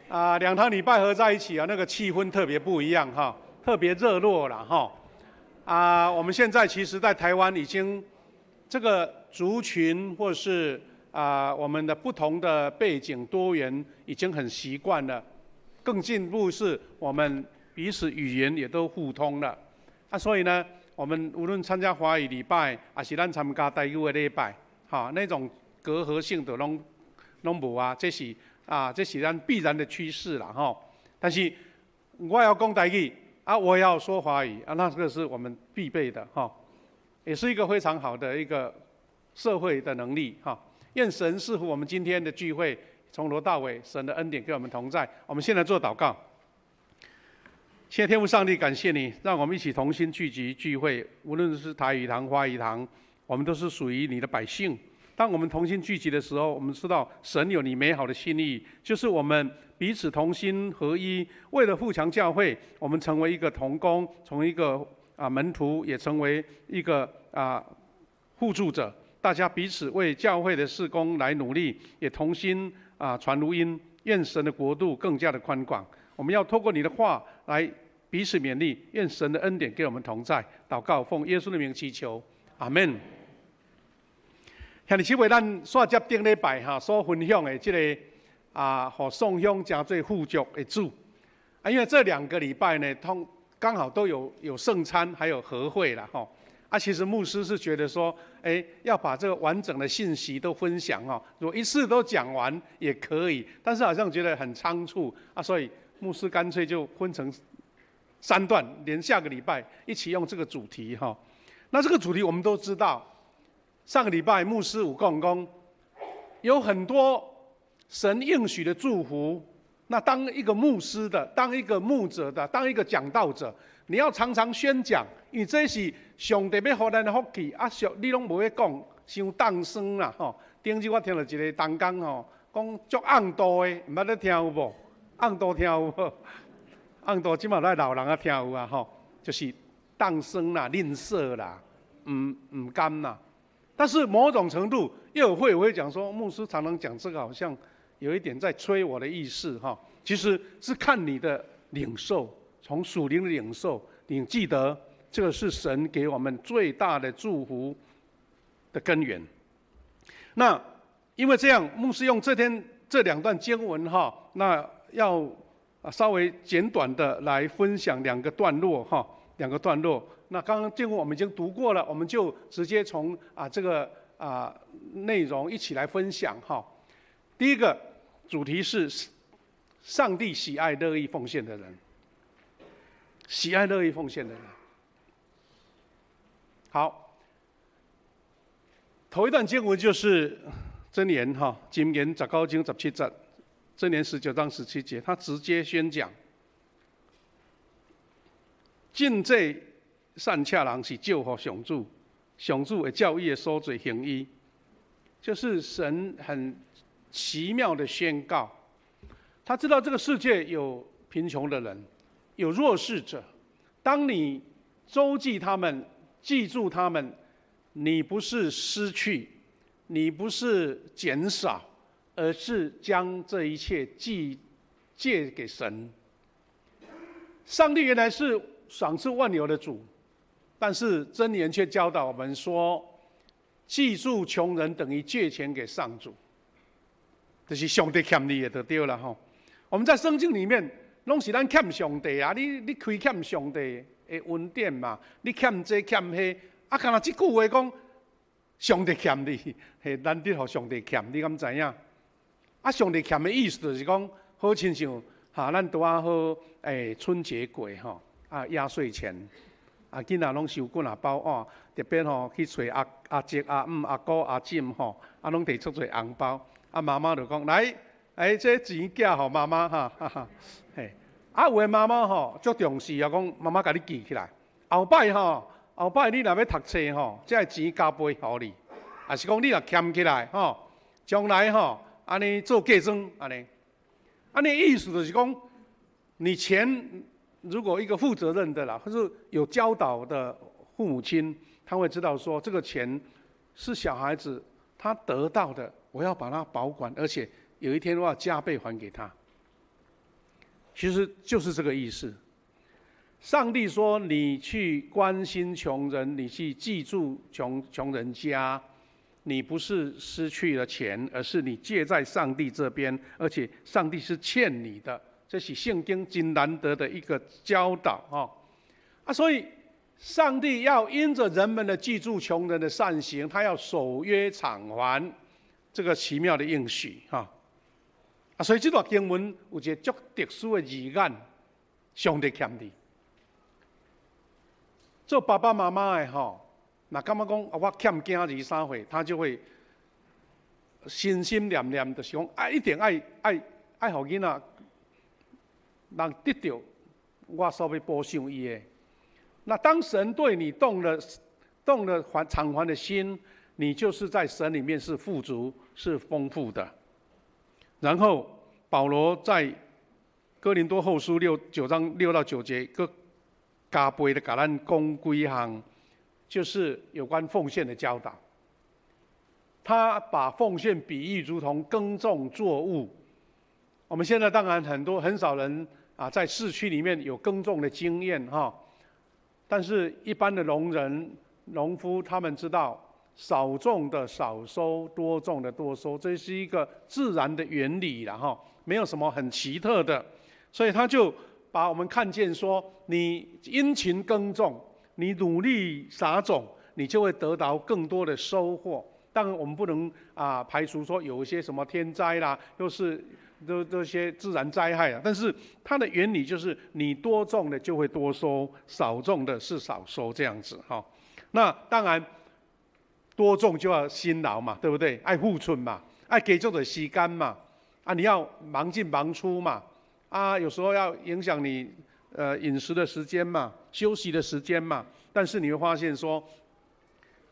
两堂礼拜合在一起啊，那个气氛特别不一样哈，特别热络了哈。我们现在其实在台湾已经这个族群或是我们的不同的背景多元已经很习惯了，更进一步是我们彼此语言也都互通了。所以呢，我们无论参加华语礼拜，还是咱参加台语的礼拜，那种隔阂性的拢无啊，这是咱必然的趋势啦哈。但是我要讲台语我要说华语那这个是我们必备的哈，也是一个非常好的一个社会的能力哈。愿神赐福我们今天的聚会，从头到尾，神的恩典跟我们同在。我们现在做祷告。谢谢天父上帝，感谢你，让我们一起同心聚集聚会。无论是台语堂、华语堂，我们都是属于你的百姓。当我们同心聚集的时候，我们知道神有你美好的心意，就是我们彼此同心合一，为了富强教会，我们成为一个同工，成为一个门徒，也成为一个互助者。大家彼此为教会的事工来努力，也同心传福音，愿神的国度更加的宽广。我们要透过你的话来彼此勉励，愿神的恩典给我们同在。祷告奉耶稣的名祈求，阿们。兄弟姊妹，咱线接顶礼拜所分享的这个和送香加最富足的主因为这2个礼拜呢，刚好都有圣餐，还有和会啦哈。其实牧师是觉得说，要把这个完整的信息都分享如果一次都讲完也可以，但是好像觉得很仓促所以牧师干脆就分成3段，连下个礼拜一起用这个主题哈。那这个主题我们都知道，上个礼拜牧师有讲有很多神应许的祝福。那当一个牧师的，当一个牧者的，当一个讲道者，你要常常宣讲，因为这是上帝要给咱的福气你拢无咧讲，伤当酸啦吼。顶日我听到一个同工讲足暗度的，唔捌咧听有无？暗度听有无？暗度即马在老人听有吼，就是当酸啦、吝啬啦、唔甘啦。但是某种程度，又会讲说，牧师常常讲这个，好像有一点在催我的意思哈。其实是看你的领受，从属灵的领受，你记得这个是神给我们最大的祝福的根源。那因为这样，牧师用这2段经文那要稍微简短的来分享2个段落2个段落。那刚刚经文我们已经读过了，我们就直接从这个内容一起来分享第一个主题是上帝喜爱乐意奉献的人，喜爱乐意奉献的人。好，头一段经文就是箴言箴言19章17节，箴言19章17节，他直接宣讲，尽这善恰人是救福上主，上主会教义的所做行医，就是神很奇妙的宣告。他知道这个世界有贫穷的人，有弱势者。当你周济他们，记住他们，你不是失去，你不是减少，而是将这一切借给神。上帝原来是赏赐万有的主，但是箴言却教导我们说，记住穷人等于借钱给上主，就是上帝欠你的就对了哈。我们在圣经里面，拢是咱欠上帝你亏欠上帝的恩典嘛？你欠这欠迄敢若这句话讲，上帝欠你，咱得互上帝欠，你敢知影？上帝欠的意思就是讲，好亲像咱拄好春节过压岁钱囡仔拢收几啊包特别去找阿叔、阿姆、阿姑、阿婶拢摕出侪红包，妈妈就讲来。这钱寄给妈妈有的妈妈足重视讲妈妈甲你记起来，后摆你若要读册这钱加倍给你，还是讲你若欠起来将来安尼做嫁妆安尼意思就是讲，你钱如果一个负责任的啦，或是有教导的父母亲，他会知道说这个钱是小孩子他得到的，我要把它保管，而且有一天我要加倍还给他。其实就是这个意思。上帝说：“你去关心穷人，你去记住穷人家，你不是失去了钱，而是你借在上帝这边，而且上帝是欠你的。”这是圣经真难得的一个教导所以上帝要因着人们的记住穷人的善行，他要守约偿还，这个奇妙的应许所以这段经文有一个足特殊的字眼，上帝欠你。做爸爸妈妈的那感觉讲我欠囝儿3岁，他就会心心念念的想一定爱互囡仔能得到我所要补偿伊的。那当神对你动了偿还的心，你就是在神里面是富足、是丰富的。然后保罗在哥林多后书9章6到9节，加倍的给咱讲几项，就是有关奉献的教导。他把奉献比喻如同耕种作物。我们现在当然很少人在市区里面有耕种的经验但是一般的农夫他们知道，少种的少收，多种的多收，这是一个自然的原理啦没有什么很奇特的。所以他就把我们看见说，你殷勤耕种，你努力撒种，你就会得到更多的收获。当然我们不能排除说有一些什么天灾啦，又是这些自然灾害但是它的原理就是你多种的就会多收，少种的是少收这样子那当然多种就要辛劳嘛，对不对？爱付出嘛，爱给做的时间嘛你要忙进忙出嘛有时候要影响你饮食的时间嘛，休息的时间嘛。但是你会发现说，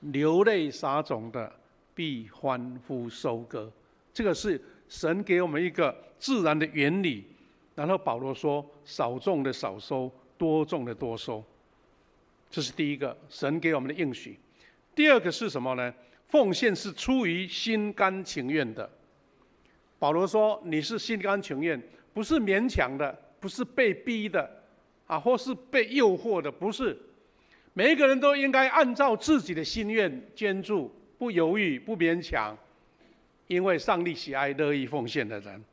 流泪撒种的必欢呼收割，这个是神给我们一个自然的原理。然后保罗说，少种的少收，多种的多收，这是第一个神给我们的应许。第二个是什么呢？奉献是出于心甘情愿的。保罗说，你是心甘情愿，不是勉强的，不是被逼的或是被诱惑的，不是。每一个人都应该按照自己的心愿捐助，不犹豫，不勉强，因为上帝喜爱乐意奉献的人。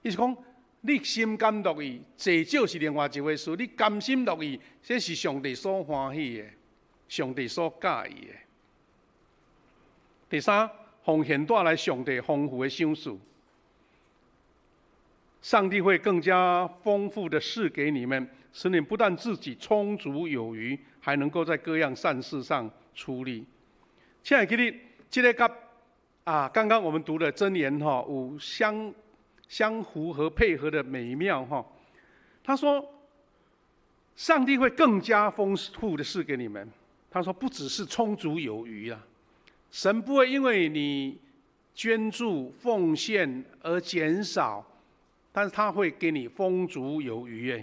意思讲，你心甘乐意，济少是另外一回事，你甘心乐意，这是上帝所欢喜的，上帝所介意的。第三，奉献带来上帝丰富的赏赐。上帝会更加丰富的赐给你们，使你不但自己充足有余，还能够在各样善事上出力。亲爱的弟兄，这个跟刚刚我们读的箴言有相符合配合的美妙他说，上帝会更加丰富的赐给你们。他说，不只是充足有余神不会因为你捐助奉献而减少。但是他会给你丰足有余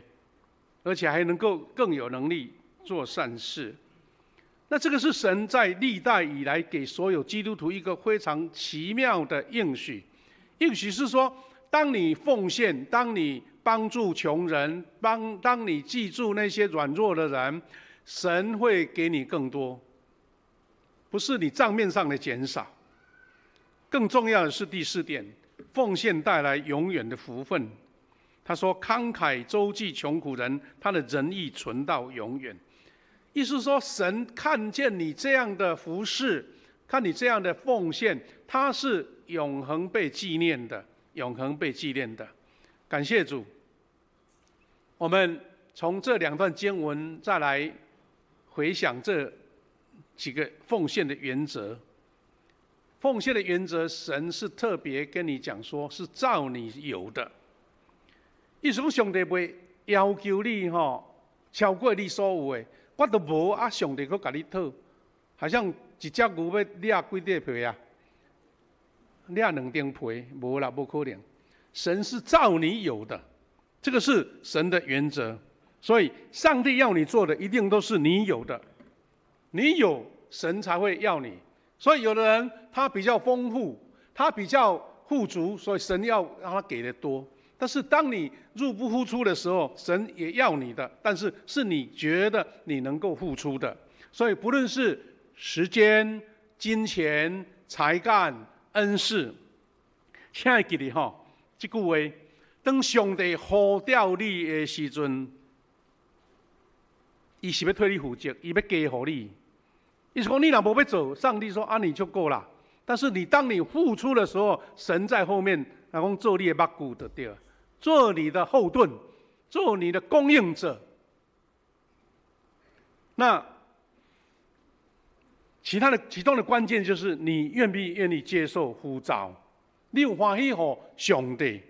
而且还能够更有能力做善事。那这个是神在历代以来给所有基督徒一个非常奇妙的应许。应许是说，当你奉献，当你帮助穷人，当你记住那些软弱的人，神会给你更多，不是你账面上的减少。更重要的是第4点。奉献带来永远的福分。他说，慷慨周济穷苦人，他的仁义存到永远。意思说，神看见你这样的服事，看你这样的奉献，他是永恒被纪念的，永恒被纪念的。感谢主。我们从这2段经文再来回想这几个奉献的原则。奉献的原则，神是特别跟你讲说，是照你有的。意思说，上帝袂要求你超过你所有的，我都无上帝佫甲你讨，好像一只牛要掠几块皮掠2顶皮，无啦，不可能。神是照你有的，这个是神的原则。所以，上帝要你做的，一定都是你有的，你有，神才会要你。所以有的人他比较丰富，他比较富足，所以神要让他给的多。但是当你入不敷出的时候，神也要你的，但是是你觉得你能够付出的。所以不论是时间、金钱、才干、恩赐，请会记得吼，这句话：当上帝呼召你的时阵，伊是要替你负责，伊要加互你。意思讲，你若无要做，上帝说啊，你就够了。但是当你付出的时候，神在后面，讲做你的目骨就对了，做你的后盾，做你的供应者。那其中的关键就是你愿不愿意接受呼召？你有欢喜乎上帝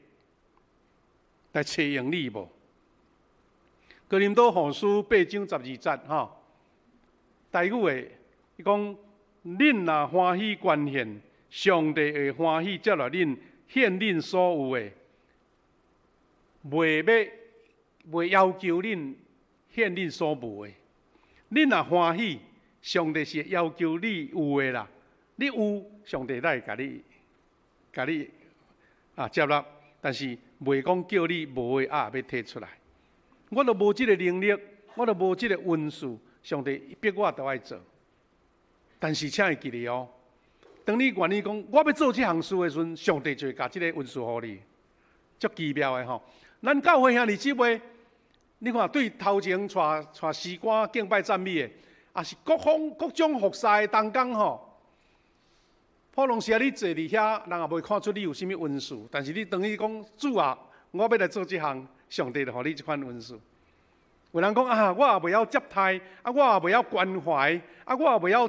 来采用你无？哥林多后书8章12节哈，台语的伊讲。恁若欢喜捐献，上帝会欢喜接纳恁献恁所有的，袂要求恁献恁所无的。恁若欢喜，上帝是要求你有的啦。你有，上帝才会甲你接纳，但是袂讲叫你无的要摕出来。我都无这个能力，我都无这个恩赐，上帝逼我都爱做。但是，请会记得哦，当你愿意讲我要做这项事的时阵，上帝就会把这个恩赐予你，足奇妙的吼。咱教会兄弟姊妹，你看对头前带诗歌敬拜赞美的，也是各种服侍的同工吼。普通时你坐伫遐，人也袂看出你有啥物恩赐，但是你等于讲主啊，我要来做这项，上帝就予你这款恩赐。有人讲啊，我也袂晓接待，啊，我也袂晓关怀，啊，我也袂晓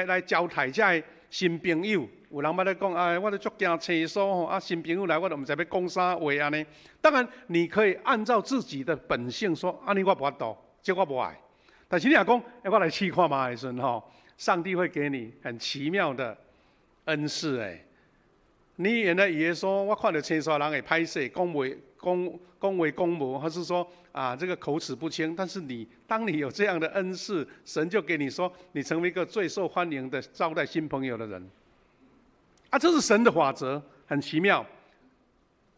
来招待这新朋友。有人捌咧讲，哎，我咧足惊厕所吼，啊，新朋友来我都毋知要讲啥话安尼。当然，你可以按照自己的本性说，安尼我无法度，这我无爱。但是你若讲，哎，我来试看嘛的时阵吼，上帝会给你很奇妙的恩赐诶。你原来以为说，我看到厕所人会歹势，讲话讲无，或是说啊这个口齿不清。但是当你有这样的恩赐，神就给你说，你成为一个最受欢迎的招待新朋友的人。啊，这是神的法则，很奇妙。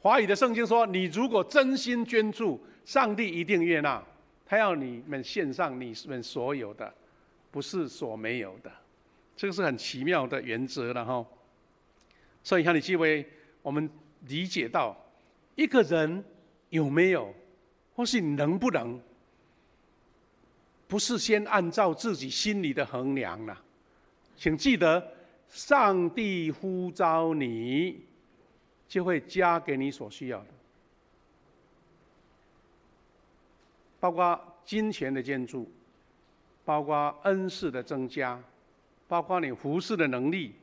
华语的圣经说，你如果真心捐助，上帝一定悦纳，他要你们献上你们所有的，不是所没有的。这个是很奇妙的原则了哈。所以兄弟姊妹，我们理解到一个人有没有，或是能不能，不是先按照自己心里的衡量了。请记得，上帝呼召你，就会加给你所需要的，包括金钱的捐助，包括恩赐的增加，包括你服侍的能力。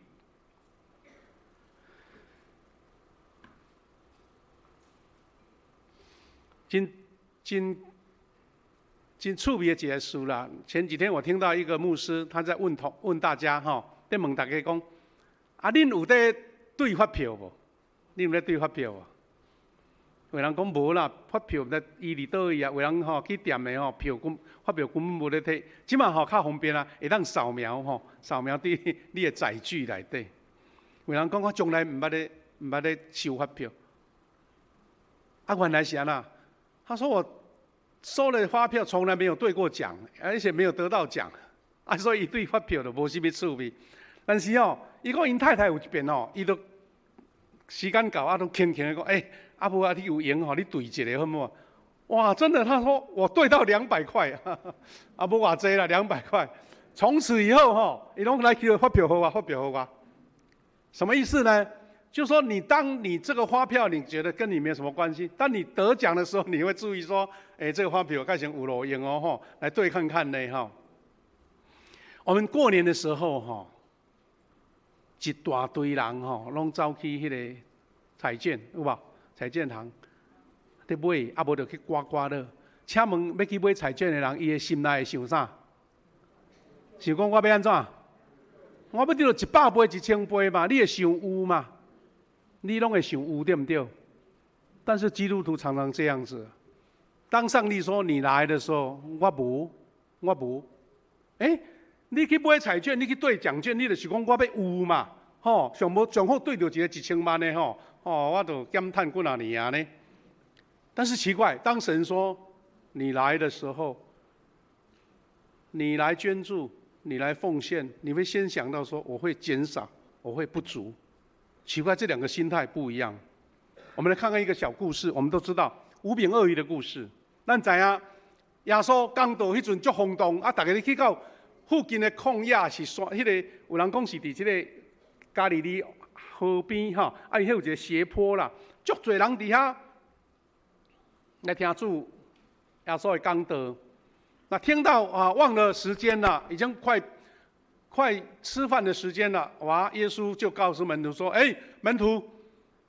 真趣味的一个事啦！前几天我听到一个牧师，他在问大家在问大家讲：啊，恁有在兑发票无？恁有在兑发票啊？有人讲无啦，发票在伊伫倒位啊？有人去店的发票根本无咧摕，即马较方便啊，会当扫描伫你的载具内底。有人讲我从来毋捌咧收发票，啊，原来是安那？他说我收了发票从来没有兑过奖，而且没有得到奖，啊，所以伊对发票就无啥物趣味。但是伊讲因太太有一遍伊都时间到都轻轻的讲，阿母啊，你有闲你兑一个好唔好？哇，真的，他说我兑到200块，啊，无偌济啦，200块。从此以后伊拢来叫发票给我，发票给我，什么意思呢？就是说，当你这个发票，你觉得跟你没有什么关系，当你得奖的时候，你会注意说，这个发票改成有路用哦，来对看看呢，我们过年的时候，一大堆人拢走去迄个彩券，有无？彩券行，伫买，啊无就去刮刮乐。请问要去买彩券的人，伊的心内会想啥？想讲我要安怎？我要得到100杯、1000杯嘛，你会想有嘛？你拢会想有对不对？但是基督徒常常这样子，当上帝说你来的时候，我无，你去买彩券，你去兑奖券，你就是讲我要有嘛，上好兑到一个1000万的哦，我都减碳几啊年啊呢。但是奇怪，当神说你来的时候，你来捐助，你来奉献，你会先想到说我会减少，我会不足。奇怪，这两个心态不一样。我们来看看一个小故事，我们都知道五饼二鱼的故事。咱知影耶稣讲道迄阵足轰动，啊，大家去到附近的旷野是山，迄个有人讲是伫即个加利利河边哈，啊，伊迄有一个斜坡啦，足侪人伫遐来听主耶稣的讲道。那听到啊，忘了时间了，已经快吃饭的时间了。哇！耶稣就告诉门徒说：“哎，门徒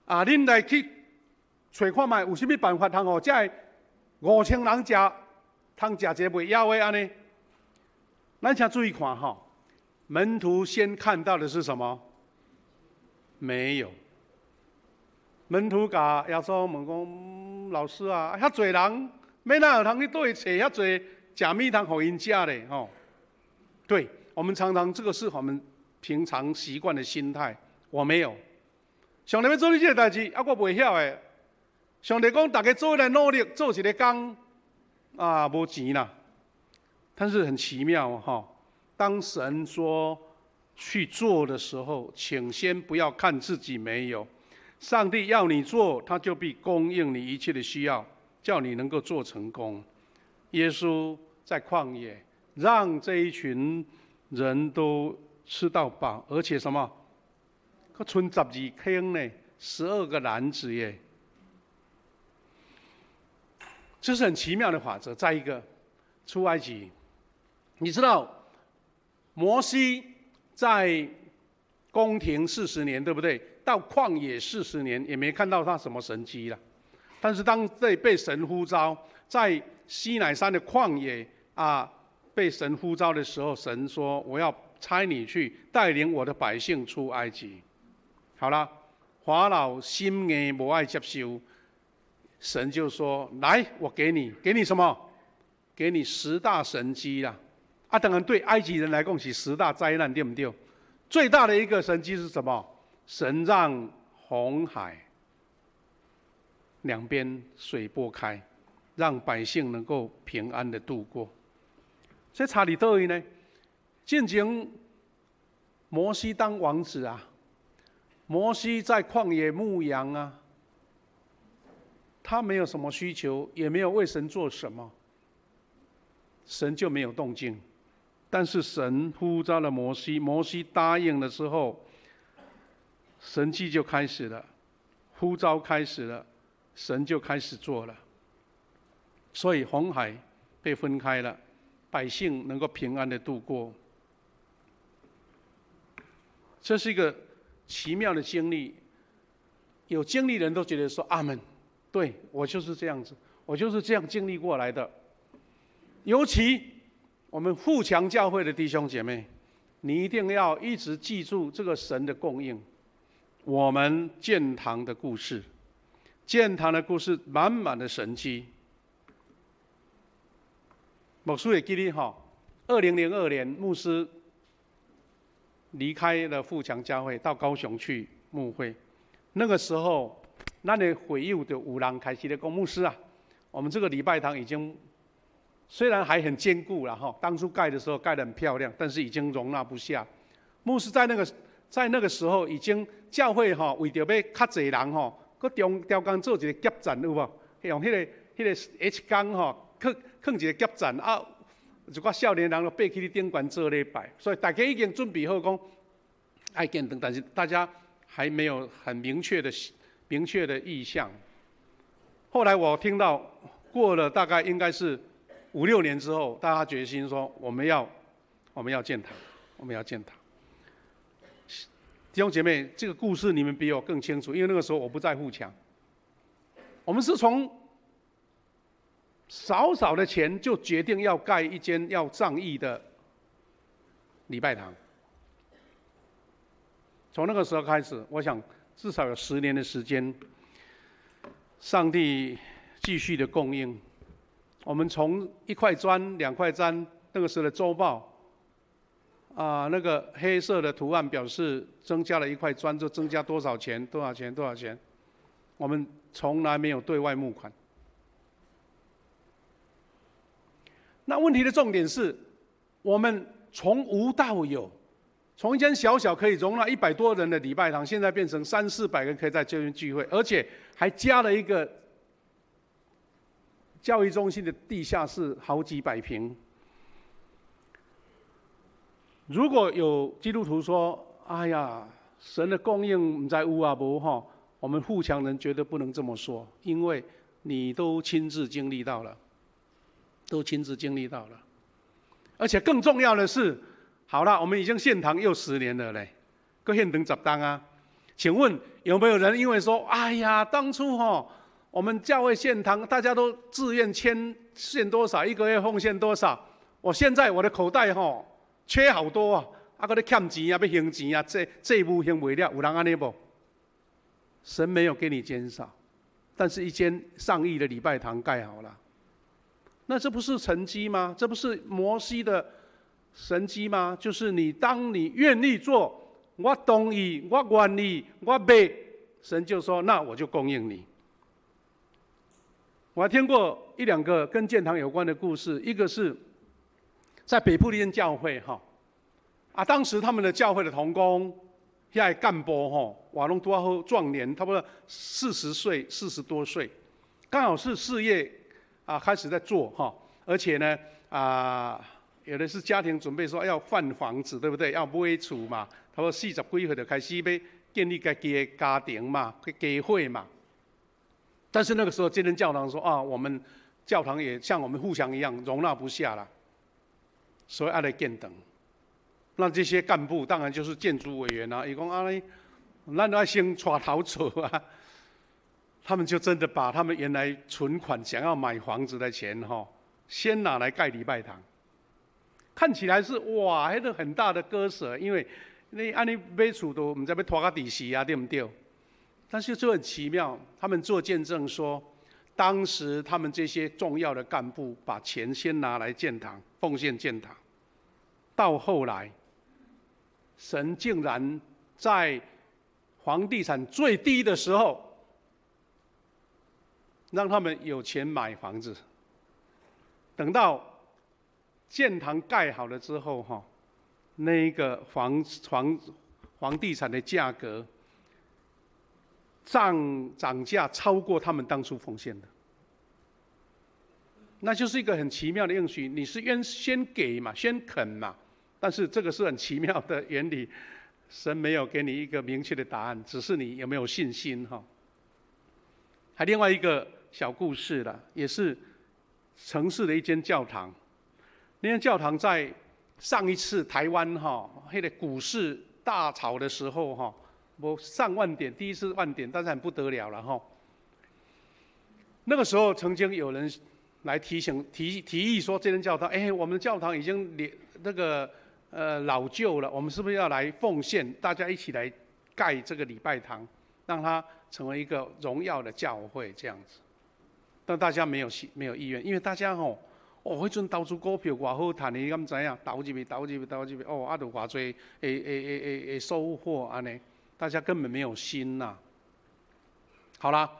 啊，恁来去找看卖，有啥物办法通互这5000人通食一个袂枵的安尼？”咱请注意看哈，门徒先看到的是什么？没有。门徒甲耶稣问讲：“老师啊，遐侪人，要哪有通去倒去找遐侪？”假蜜糖好因家嘞，吼，对我们常常这个是我们平常习惯的心态。我没有，上帝要做你这个代志，啊，我袂晓诶。上帝讲大家做来努力，做一个工，啊，无钱啦。但是很奇妙哈，当神说去做的时候，请先不要看自己没有，上帝要你做，他就必供应你一切的需要，叫你能够做成功。耶稣在旷野，让这一群人都吃到饱，而且什么？个剩12坑呢，12个篮子耶。这是很奇妙的法则。再一个，出埃及，你知道摩西在宫廷40年，对不对？到旷野40年，也没看到他什么神迹了。但是当被神呼召，在西乃山的旷野啊，被神呼召的时候，神说：“我要差你去带领我的百姓出埃及。”好了，法老心硬不爱接受，神就说：“来，我给你什么？给你10大神迹啦！啊，当然对埃及人来讲是10大灾难，对不对？最大的一个神迹是什么？神让红海两边水拨开。”让百姓能够平安的度过。这差伫倒位呢？进前摩西当王子啊，摩西在旷野牧羊啊，他没有什么需求，也没有为神做什么，神就没有动静。但是神呼召了摩西，摩西答应的时候，神迹就开始了，呼召开始了，神就开始做了。所以红海被分开了，百姓能够平安的度过。这是一个奇妙的经历。有经历的人都觉得说：“阿门，对我就是这样子，我就是这样经历过来的。”尤其我们富强教会的弟兄姐妹，你一定要一直记住这个神的供应。我们建堂的故事，建堂的故事满满的神迹。牧师也记得哈，2002年牧师离开了富强教会，到高雄去牧会。那个时候，咱的会友就有人开始咧讲：“牧师啊，我们这个礼拜堂已经虽然还很坚固了哈，当初盖的时候盖得很漂亮，但是已经容纳不下。”牧师在那个时候，已经教会哈为着要较侪人哈，佮中间做一个夹站有无？用迄个 H 钢哈。放一个夹站啊，一寡少年人就爬去顶悬做礼拜，所以大家已经准备好讲爱建堂，但是大家还没有很明确的意向。后来我听到过了大概应该是5、6年之后，大家决心说我们要建堂，我们要建堂。弟兄姐妹，这个故事你们比我更清楚，因为那个时候我不在富强，我们是从少少的钱就决定要盖一间要上亿的礼拜堂。从那个时候开始，我想至少有10年的时间，上帝继续的供应。我们从1块砖、2块砖，那个时候的周报那个黑色的图案表示增加了1块砖就增加多少钱，多少钱，多少钱。我们从来没有对外募款。那问题的重点是，我们从无到有，从一间小小可以容纳100多人的礼拜堂，现在变成300-400个可以在这边聚会，而且还加了一个教育中心的地下室，好几百平。如果有基督徒说：“哎呀，神的供应不知有啊无哈？”我们富强人绝对不能这么说，因为你都亲自经历到了，都亲自经历到了。而且更重要的是，好了，我们已经献堂又10年了嘞，搁献堂10档啊。请问有没有人因为说：“哎呀，当初我们教会献堂，大家都自愿献多少，1个月奉献多少，我现在我的口袋缺好多啊，搁咧欠钱啊，要还钱啊，债务还不了，有人安尼不？”神没有给你减少，但是一间上亿的礼拜堂盖好了，那这不是神迹吗？这不是摩西的神迹吗？就是当你愿意做，我同意，我愿意，我买，神就说：“那我就供应你。”我还听过1、2个跟建堂有关的故事，一个是在北部的一间教会当时他们的教会的同工。遐干部活拢拄啊好壮年，差不多40岁、40多岁，刚好是事业开始在做而且呢有的是家庭准备说要换房子，对不对？要买厝嘛，差不多40几岁就开始要建立自己的家庭嘛，家会嘛。但是那个时候，这间教堂说我们教堂也像我们富强一样容纳不下了，所以要来建堂。那这些干部当然就是建筑委员伊讲咱都要先带头做啊。他们就真的把他们原来存款想要买房子的钱先拿来盖礼拜堂。看起来是哇，那个很大的割舍，因为你按你买厝都不知要拖到底时啊，对不对？但是就很奇妙，他们做见证说，当时他们这些重要的干部把钱先拿来建堂，奉献建堂，到后来。神竟然在房地产最低的时候，让他们有钱买房子。等到建堂盖好了之后，那个房地产的价格涨价超过他们当初奉献的，那就是一个很奇妙的应许。你是先给嘛，先肯嘛。但是这个是很奇妙的原理，神没有给你一个明确的答案，只是你有没有信心还另外一个小故事了，也是城市的一间教堂。那间教堂在上一次台湾那个股市大潮的时候我上万点，第一次万点，但是很不得了了那个时候曾经有人来提议说，这间教堂，我们教堂已经老旧了，我们是不是要来奉献？大家一起来盖这个礼拜堂，让它成为一个荣耀的教会这样子。但大家没有意愿，因为大家迄阵投资股票偌好赚的，你敢知影？投入去，就偌济会收获安尼，大家根本没有心呐。好啦，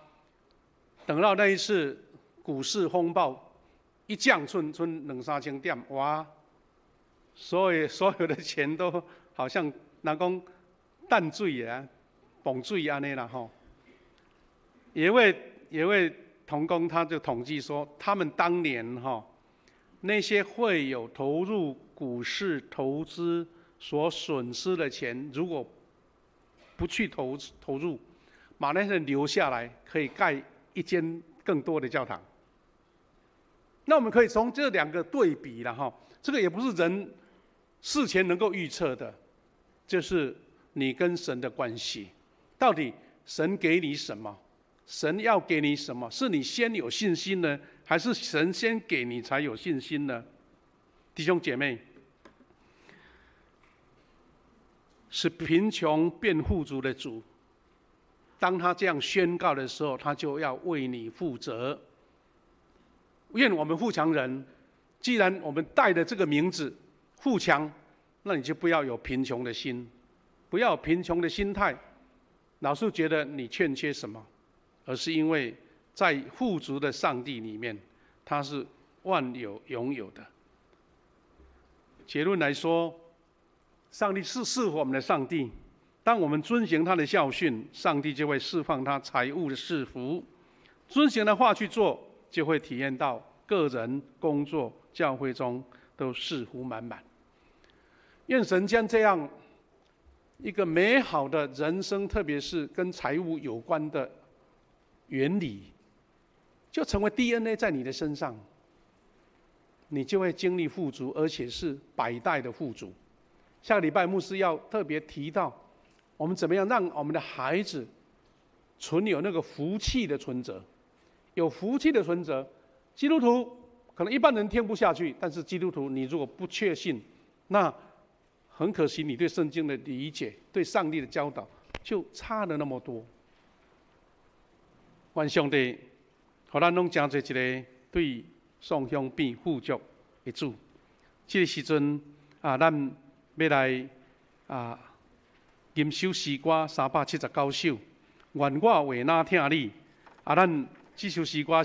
等到那一次股市风暴一降，剩2-3千点，哇！所有的钱都好像人讲淡水啊，崩水安尼啦有一位同工他就统计说，他们当年那些会有投入股市投资所损失的钱，如果不去投入，把那些留下来，可以盖一间更多的教堂。那我们可以从这2个对比了这个也不是人事前能够预测的，就是你跟神的关系，到底神给你什么？神要给你什么？是你先有信心呢，还是神先给你才有信心呢？弟兄姐妹，使贫穷变富足的主，当他这样宣告的时候，他就要为你负责。愿我们富强人，既然我们带的这个名字富强，那你就不要有贫穷的心，不要有贫穷的心态，老是觉得你欠缺什么，而是因为在富足的上帝里面，他是万有拥有的。结论来说，上帝是我们的上帝。当我们遵行他的教训，上帝就会释放他财物的赐福；遵行的话去做，就会体验到个人、工作、教会中都赐福满满。愿神将这样一个美好的人生，特别是跟财务有关的原理，就成为 DNA 在你的身上，你就会经历富足，而且是百代的富足。下个礼拜牧师要特别提到，我们怎么样让我们的孩子存有那个福气的存折。有福气的存折，基督徒可能一般人听不下去，但是基督徒你如果不确信，那很可惜你对圣经的理解，对上帝的教导就差了那么多。愿上帝互咱拢成做一个对双向变富足的主。这个时阵咱要来吟首诗歌379首，愿我为哪听你。咱这首诗歌